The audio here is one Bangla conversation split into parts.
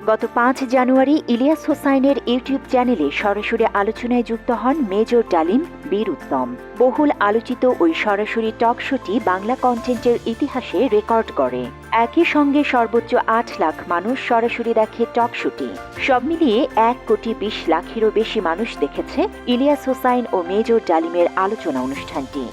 গত ৫ জানুয়ারি ইলিয়াস হোসাইনের ইউটিউব চ্যানেলে সরাসরি আলোচনায় যুক্ত হন মেজর ডালিম বীর উত্তম। বহুল আলোচিত ওই সরাসরি টক শোটি বাংলা কন্টেন্টের ইতিহাসে রেকর্ড করে। একই সঙ্গে সর্বোচ্চ ৮ লাখ মানুষ সরাসরি দেখে টক শোটি। সব মিলিয়ে ১,২০,০০,০০০-এরও বেশি মানুষ দেখেছে ইলিয়াস হোসাইন ও মেজর ডালিমের আলোচনা অনুষ্ঠানটি।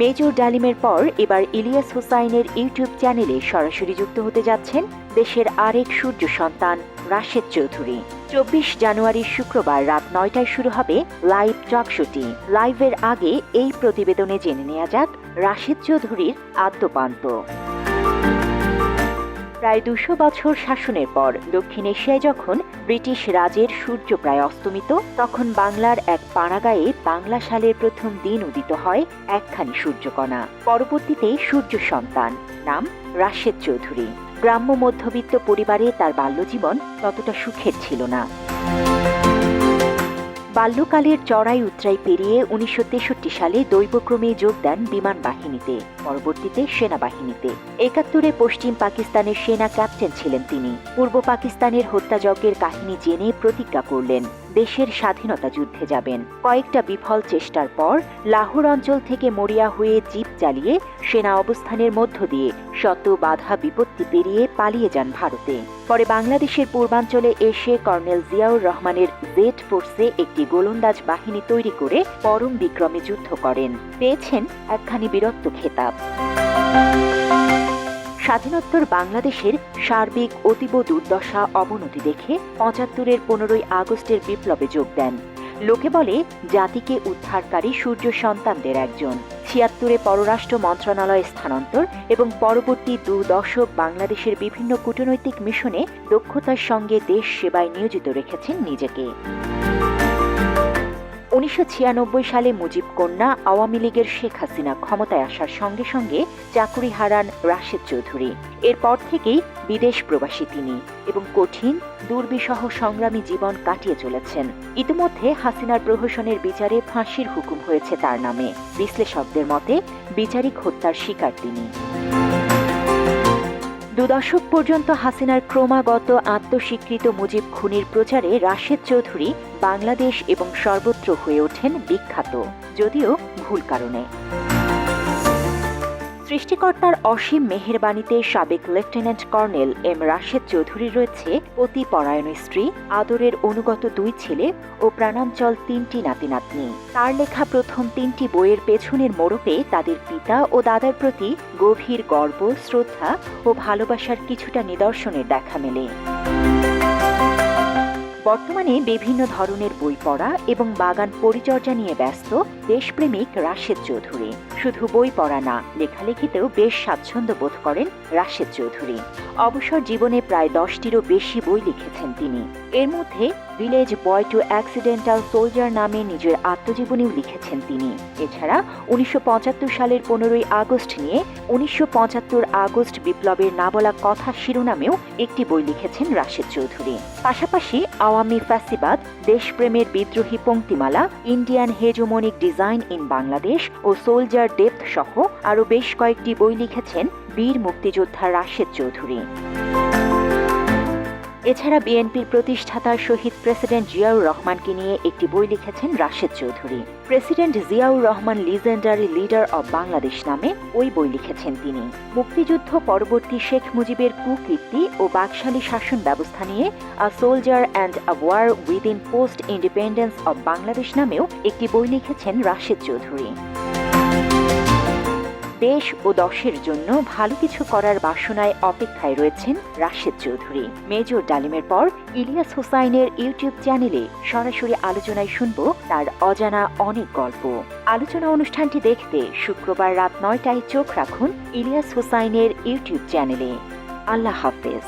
মেজর ডালিমের পর এবার ইলিয়াস হোসাইনের ইউটিউব চ্যানেলে সরাসরি যুক্ত হতে যাচ্ছেন দেশের আরেক সূর্য সন্তান রাশেদ চৌধুরী। ২৪ জানুয়ারি শুক্রবার রাত ৯টায় শুরু হবে লাইভ টক শোটি। লাইভের আগে এই প্রতিবেদনে জেনে নেওয়া যাক রাশেদ চৌধুরীর আদ্যোপান্ত। প্রায় ২০০ বছর শাসনের পর দক্ষিণ এশিয়ায় যখন ব্রিটিশ রাজের সূর্য প্রায় অস্তমিত, তখন বাংলার এক পাড়াগাঁয়ে বাংলা সালের প্রথম দিন উদিত হয় একখানি সূর্যকণা। পরবর্তীতে সূর্য সন্তান, নাম রাশেদ চৌধুরী। গ্রাম্য মধ্যবিত্ত পরিবারে তার বাল্যজীবন ততটা সুখের ছিল না। বাল্যকালের চড়াই উতরাই পেরিয়ে ১৯৬৩ সালে দৈবক্রমে যোগ দেন বিমান বাহিনীতে, পরবর্তীতে সেনাবাহিনীতে। ৭১-এ পশ্চিম পাকিস্তানের সেনা ক্যাপ্টেন ছিলেন তিনি। পূর্ব পাকিস্তানের হত্যাযজ্ঞের কাহিনী জেনে প্রতিজ্ঞা করলেন দেশের স্বাধীনতা যুদ্ধে যাবেন। কয়েকটা বিফল চেষ্টার পর লাহোর অঞ্চল থেকে মরিয়া হয়ে জিপ চালিয়ে সেনা অবস্থানের মধ্য দিয়ে শত বাধা বিপত্তি পেরিয়ে পালিয়ে যান ভারতে। পরে বাংলাদেশের পূর্বাঞ্চলে এসে কর্নেল জিয়াউর রহমানের জেড ফোর্সে একটি গোলন্দাজ বাহিনী তৈরি করে পরম বিক্রমে যুদ্ধ করেন। পেয়েছেন একখানি বীরত্ব খেতাব। স্বাধীনোত্তর বাংলাদেশের সার্বিক অতীব দুর্দশা অবনতি দেখে ৭৫-এর ১৫ই আগস্টের বিপ্লবে যোগ দেন। লোকে বলে জাতিকে উদ্ধারকারী সূর্য সন্তানদের একজন। ৭৬-এ পররাষ্ট্র মন্ত্রণালয়ে স্থানান্তর এবং পরবর্তী ২ দশক বাংলাদেশের বিভিন্ন কূটনৈতিক মিশনে দক্ষতার সঙ্গে দেশ সেবায় নিয়োজিত রেখেছেন নিজেকে। ১৯৯৬ সালে মুজিব কন্যা আওয়ামী লীগের শেখ হাসিনা ক্ষমতায় আসার সঙ্গে সঙ্গে চাকুরি হারান রাশেদ চৌধুরী। এরপর থেকেই বিদেশ প্রবাসী তিনি এবং কঠিন দুর্বিষহ সংগ্রামী জীবন কাটিয়ে চলেছেন। ইতিমধ্যে হাসিনার প্রহসনের বিচারে ফাঁসির হুকুম হয়েছে তার নামে। বিশ্লেষকদের মতে বিচারিক হত্যার শিকার তিনি। ২ দশক পর্যন্ত হাসিনার ক্রমাগত আত্মস্বীকৃত মুজিব খুনির প্রচারে রাশেদ চৌধুরী বাংলাদেশ এবং সর্বত্র হয়ে ওঠেন বিখ্যাত, যদিও ভুল কারণে। সৃষ্টিকর্তার অসীম মেহেরবানিতে সাবেক লেফটেন্যান্ট কর্নেল এম রাশেদ চৌধুরীর রয়েছে পতিপরায়ণ স্ত্রী, আদরের অনুগত ২ ছেলে ও প্রাণাঞ্চল ৩টি নাতি নাতনি। তার লেখা প্রথম ৩টি বইয়ের পেছনের মোড়কে তাদের পিতা ও দাদার প্রতি গভীর গর্ব, শ্রদ্ধা ও ভালোবাসার কিছুটা নিদর্শনের দেখা মেলে। বর্তমানে বিভিন্ন ধরনের বই পড়া এবং বাগান পরিচর্যা নিয়ে ব্যস্ত দেশপ্রেমিক রাশেদ চৌধুরী। শুধু বই পড়া না, লেখালেখিতেও বেশ স্বাচ্ছন্দ্য বোধ করেন রাশেদ চৌধুরী। অবসর জীবনে প্রায় ১০টিরও বেশি বই লিখেছেন তিনি। এর মধ্যে village boy to accidental soldier নামে নিজের আত্মজীবনীও লিখেছেন তিনি। এছাড়া ১৯৭৫ সালের ১৫ই আগস্ট নিয়ে ১৯৭৫ আগস্ট বিপ্লবের না বলা কথা শিরোনামেও একটি বই লিখেছেন রাশেদ চৌধুরী। পাশাপাশি আওয়ামী ফ্যাসিবাদ, দেশপ্রেমের বিদ্রোহী পংক্তিমালা, Indian hegemonic design in Bangladesh ও সোলজার ডেপথ সহ আরও বেশ কয়েকটি বই লিখেছেন বীর মুক্তিযোদ্ধা রাশেদ চৌধুরী। এছাড়া বিএনপির প্রতিষ্ঠাতা শহীদ প্রেসিডেন্ট জিয়াউর রহমানকে নিয়ে একটি বই লিখেছেন Rashed Chowdhury. President Ziaur Rahman legendary leader of Bangladesh নামে ওই বই লিখেছেন তিনি। মুক্তিযুদ্ধ পরবর্তী শেখ মুজিবের কুকীর্তি ও বাকশালী শাসন ব্যবস্থা নিয়ে a soldier and a war within post independence of Bangladesh নামেও একটি বই লিখেছেন রাশেদ চৌধুরী। দেশ ও দশের জন্য ভালো কিছু করার বাসনায় অপেক্ষায় রয়েছেন রাশেদ চৌধুরী। মেজর ডালিমের পর ইলিয়াস হোসাইনের ইউটিউব চ্যানেলে সরাসরি আলোচনায় শুনব তার অজানা অনেক গল্প। আলোচনা অনুষ্ঠানটি দেখতে শুক্রবার রাত ৯টায় চোখ রাখুন ইলিয়াস হোসাইনের ইউটিউব চ্যানেলে। আল্লাহ হাফেজ।